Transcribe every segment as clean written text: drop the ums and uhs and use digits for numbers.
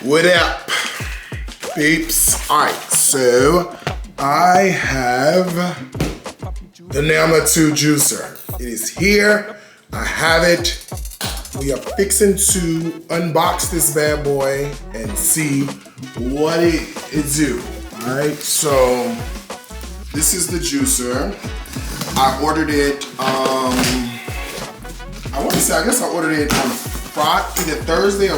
What up, peeps? Alright, so I have the J2Juicer. It is here. I have it. We are fixing to unbox this bad boy and see what it do. Alright, so this is the juicer. I ordered it, I guess I ordered it on Friday, either Thursday or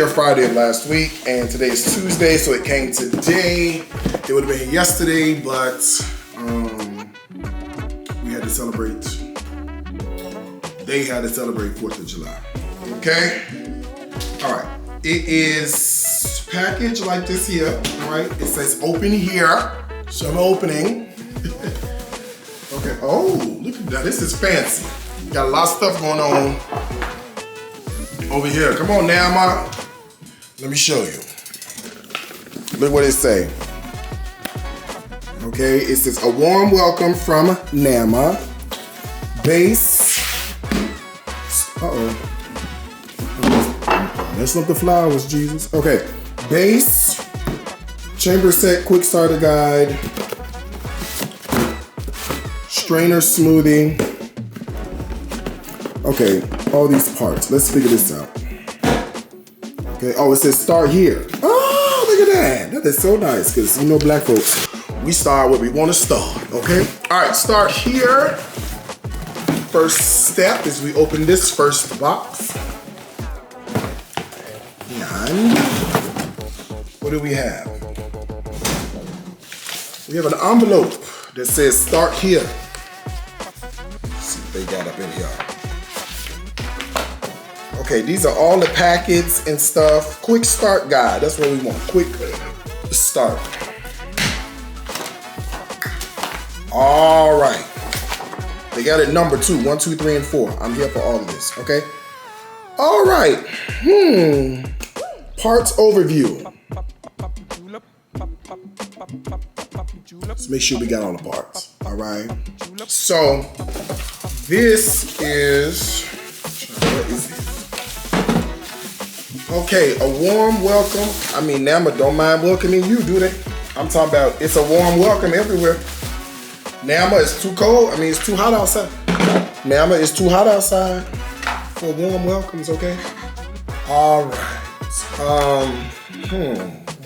Friday of last week, and today is Tuesday, so it came today. It would have been here yesterday, but we had to celebrate. They had to celebrate 4th of July. Okay? All right. It is packaged like this here, right? It says open here. So I'm opening. Okay. Oh, look at that. This is fancy. Got a lot of stuff going on over here. Come on now, Ma. Let me show you. Look what it say. Okay, it says a warm welcome from Nama. Base. Mess up the flowers, Jesus. Okay, base. Chamber set, quick starter guide. Strainer smoothie. Okay, all these parts. Let's figure this out. Okay, oh, it says start here. Oh, look at that. That is so nice, because you know black folks, we start where we want to start, okay? All right, start here. First step is we open this first box. And what do we have? We have an envelope that says start here. Let's see what they got up in here. Okay, these are all the packets and stuff. Quick start guide, that's what we want. Quick start. All right. They got it number 2, 1, 2, 3, and 4. I'm here for all of this, okay? All right. Parts overview. Let's make sure we got all the parts. All right. So this is, what is this? Okay, a warm welcome. I mean, Nama don't mind welcoming you, do they? I'm talking about it's a warm welcome everywhere. Nama, it's too cold. I mean, it's too hot outside. Nama, it's too hot outside for warm welcomes, okay? All right.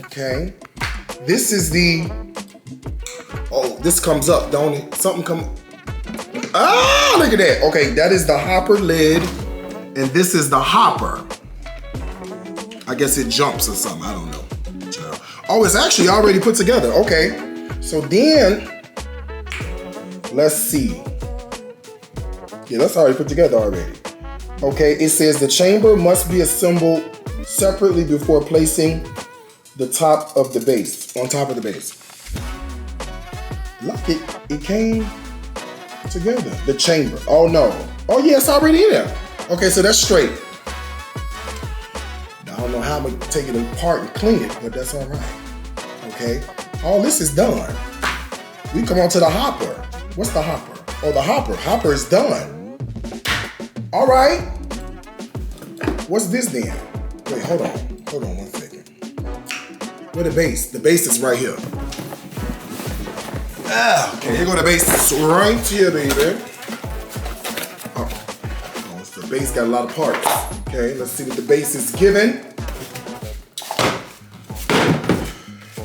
Okay. This is the, oh, this comes up, don't it? Something come, ah, look at that. Okay, that is the hopper lid, and this is the hopper. I guess it jumps or something, I don't know. Oh, it's actually already put together, okay. So then, let's see. Yeah, that's already put together already. Okay, it says the chamber must be assembled separately before placing the top of the base, on top of the base. Look, it came together. The chamber, oh no. Oh yeah, it's already in there. Okay, so that's straight. I don't know how I'm gonna take it apart and clean it, but that's all right. Okay, all this is done. We come on to the hopper. What's the hopper? Oh, the hopper. Hopper is done. All right. What's this then? Wait, hold on. Hold on 1 second. Where the base? The base is right here. Ah, okay, here go the base. It's right here, baby. Oh, so the base got a lot of parts. Okay, let's see what the base is given.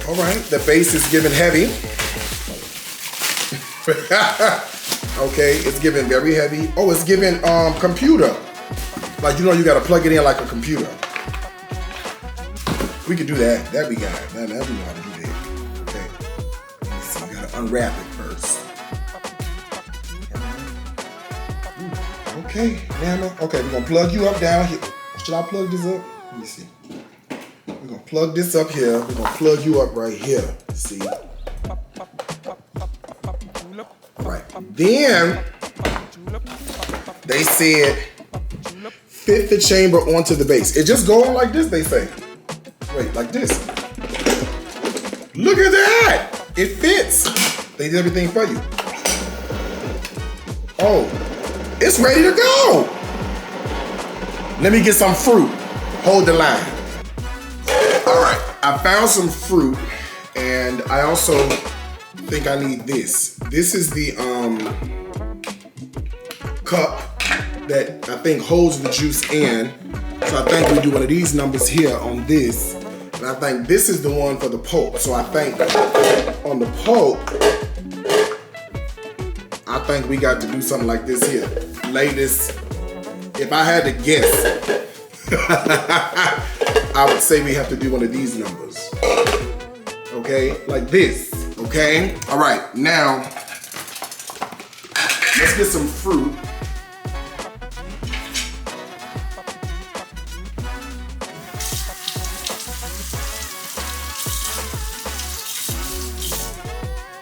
All right, the base is given heavy. Okay, it's given very heavy. Oh, it's given computer. Like, you know, you gotta plug it in like a computer. We could do that. That we got. That we know how to do that. Okay. Let's see, we gotta unwrap it first. Ooh, okay, Nana. Okay, we're gonna plug you up down here. Should I plug this up? Let me see. We're gonna plug this up here. We're gonna plug you up right here. See? Right. Then they said fit the chamber onto the base. It just go on like this, they say. Wait, like this. Look at that! It fits. They did everything for you. Oh, it's ready to go. Let me get some fruit. Hold the line. All right, I found some fruit, and I also think I need this. This is the cup that I think holds the juice in. So I think we do one of these numbers here on this. And I think this is the one for the pulp. So I think on the pulp, I think we got to do something like this here. Lay this, if I had to guess, I would say we have to do one of these numbers. Okay, like this, okay? All right, now, let's get some fruit.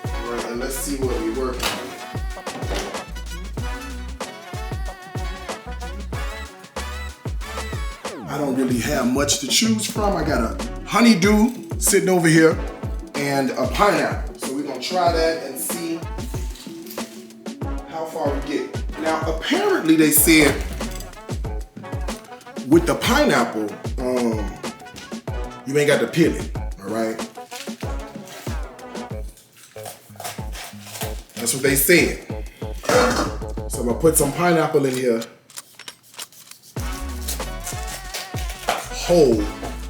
All right, and let's see what we work on. I don't really have much to choose from. I got a honeydew sitting over here and a pineapple. So we're gonna try that and see how far we get. Now, apparently they said with the pineapple, you ain't got to peel it, all right? That's what they said. So I'm gonna put some pineapple in here. Whole,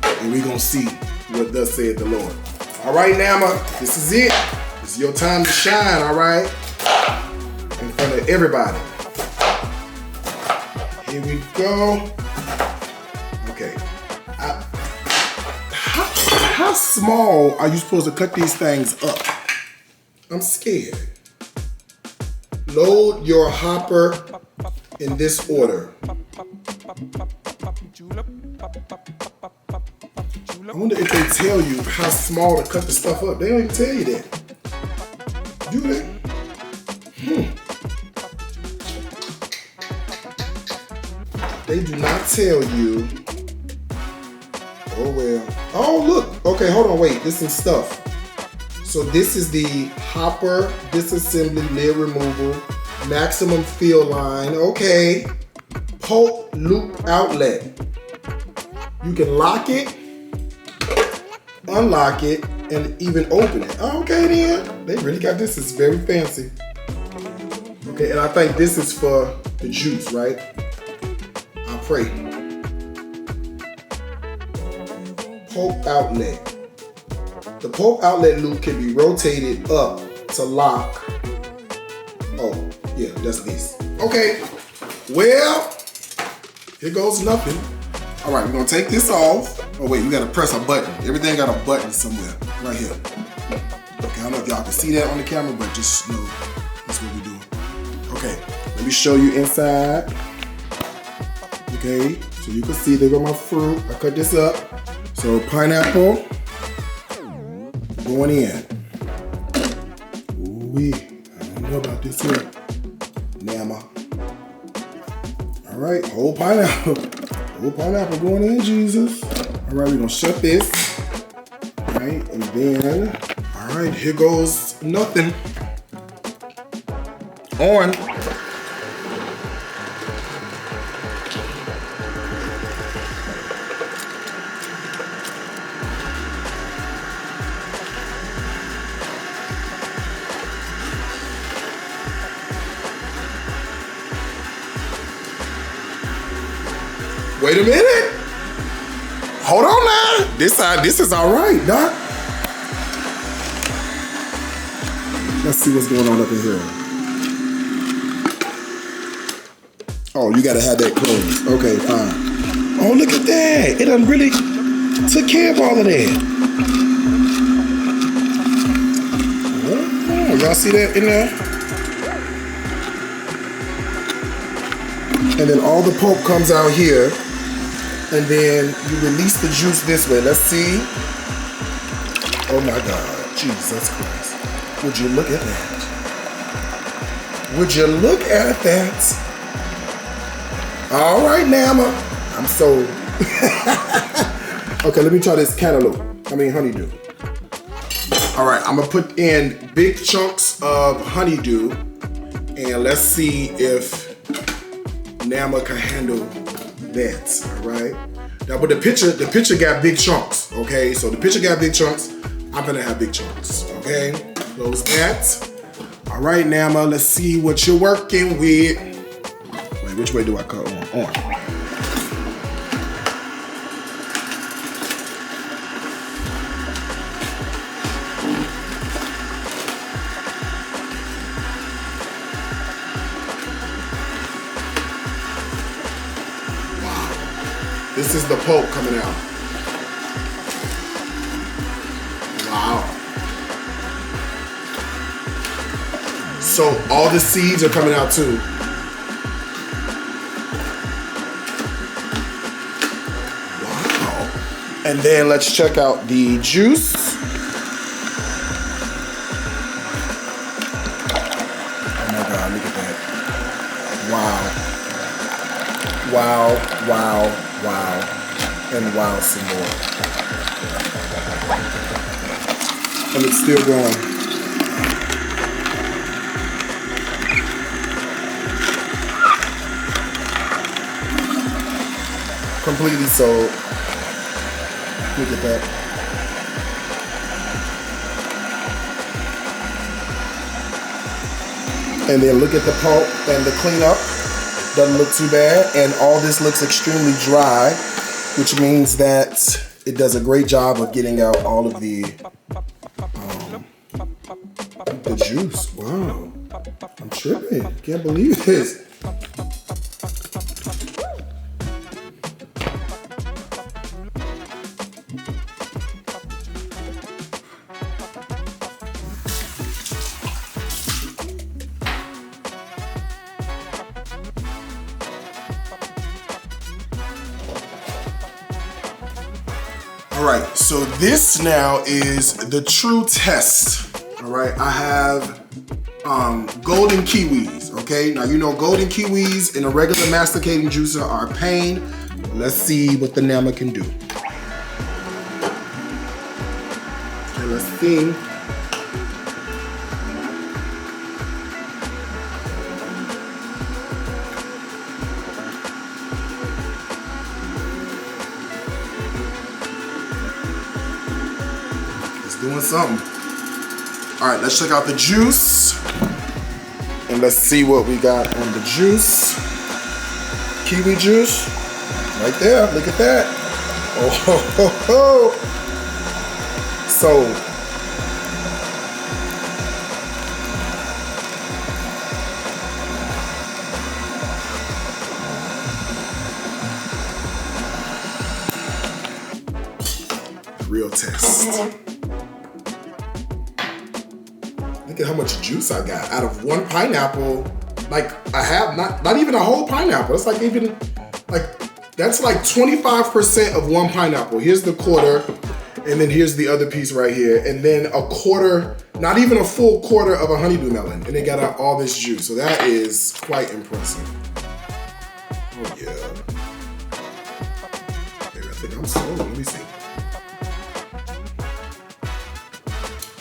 and we're gonna see what thus said the Lord. All right, Nama, this is it. It's your time to shine, all right? In front of everybody. Here we go. Okay. How small are you supposed to cut these things up? I'm scared. Load your hopper in this order. I wonder if they tell you how small to cut the stuff up. They don't even tell you that. Do they? They do not tell you. Oh well. Oh look. Okay, hold on, wait. There's some stuff. So this is the hopper disassembly lid removal, maximum fill line. Okay. Pulp loop outlet. You can lock it, unlock it, and even open it. Okay then, they really got this. It's very fancy. Okay, and I think this is for the juice, right? I pray. Pulp outlet. The pulp outlet loop can be rotated up to lock. Oh, yeah, that's this. Okay, well, here goes nothing. All right, we're gonna take this off. Oh wait, we gotta press a button. Everything got a button somewhere, right here. Okay, I don't know if y'all can see that on the camera, but just know that's what we're doing. Okay, let me show you inside. Okay, so you can see there go my fruit. I cut this up. So pineapple going in. Ooh-wee, I don't know about this here. Nama. All right, whole pineapple. Whole pineapple going in, Jesus. All right, we're gonna shut this. All right, and then, all right, here goes nothing. On. Wait a minute. Hold on now. This is all right, Doc. Let's see what's going on up in here. Oh, you gotta have that closed. Okay, fine. Oh, look at that. It done really took care of all of that. Oh, y'all see that in there? And then all the pulp comes out here. And then you release the juice this way. Let's see. Oh my God, Jesus Christ. Would you look at that? Would you look at that? All right, Nama. I'm sold. Okay, let me try this honeydew. All right, I'm gonna put in big chunks of honeydew and let's see if Nama can handle That, all right? Now, but the pitcher got big chunks, okay? So the pitcher got big chunks. I'm gonna have big chunks, okay? Close that. All right, Nama, let's see what you're working with. Wait, which way do I cut on? This is the pulp coming out. Wow. So all the seeds are coming out too. Wow. And then let's check out the juice. Oh my God, look at that. Wow. Wow, wow. Wow, and wow some more. And it's still going. Completely sold. Look at that. And then look at the pulp and the cleanup. Doesn't look too bad, and all this looks extremely dry, which means that it does a great job of getting out all of the juice. Wow, I'm tripping. Can't believe this. All right, so this now is the true test. All right, I have golden kiwis, okay? Now, you know golden kiwis in a regular masticating juicer are a pain. Let's see what the Nama can do. Okay, let's see. Doing something. All right, let's check out the juice. And let's see what we got on the juice. Kiwi juice. Right there, look at that. Oh, ho, ho, ho. So, real test. Look at how much juice I got out of one pineapple. Like I have not even a whole pineapple. It's like even like that's like 25% of one pineapple. Here's the quarter, and then here's the other piece right here, and then a quarter, not even a full quarter of a honeydew melon, and it got out all this juice. So that is quite impressive. Oh yeah. Okay, I think I'm sold. Let me see.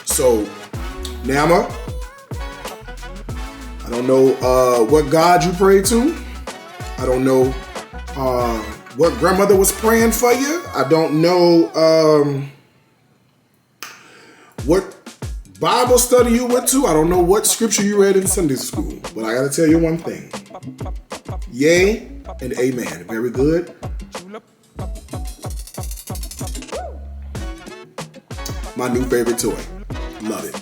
So. Nama, I don't know what God you pray to. I don't know what grandmother was praying for you. I don't know what Bible study you went to. I don't know what scripture you read in Sunday school. But I gotta tell you one thing. Yay and amen. Very good. My new favorite toy. Love it.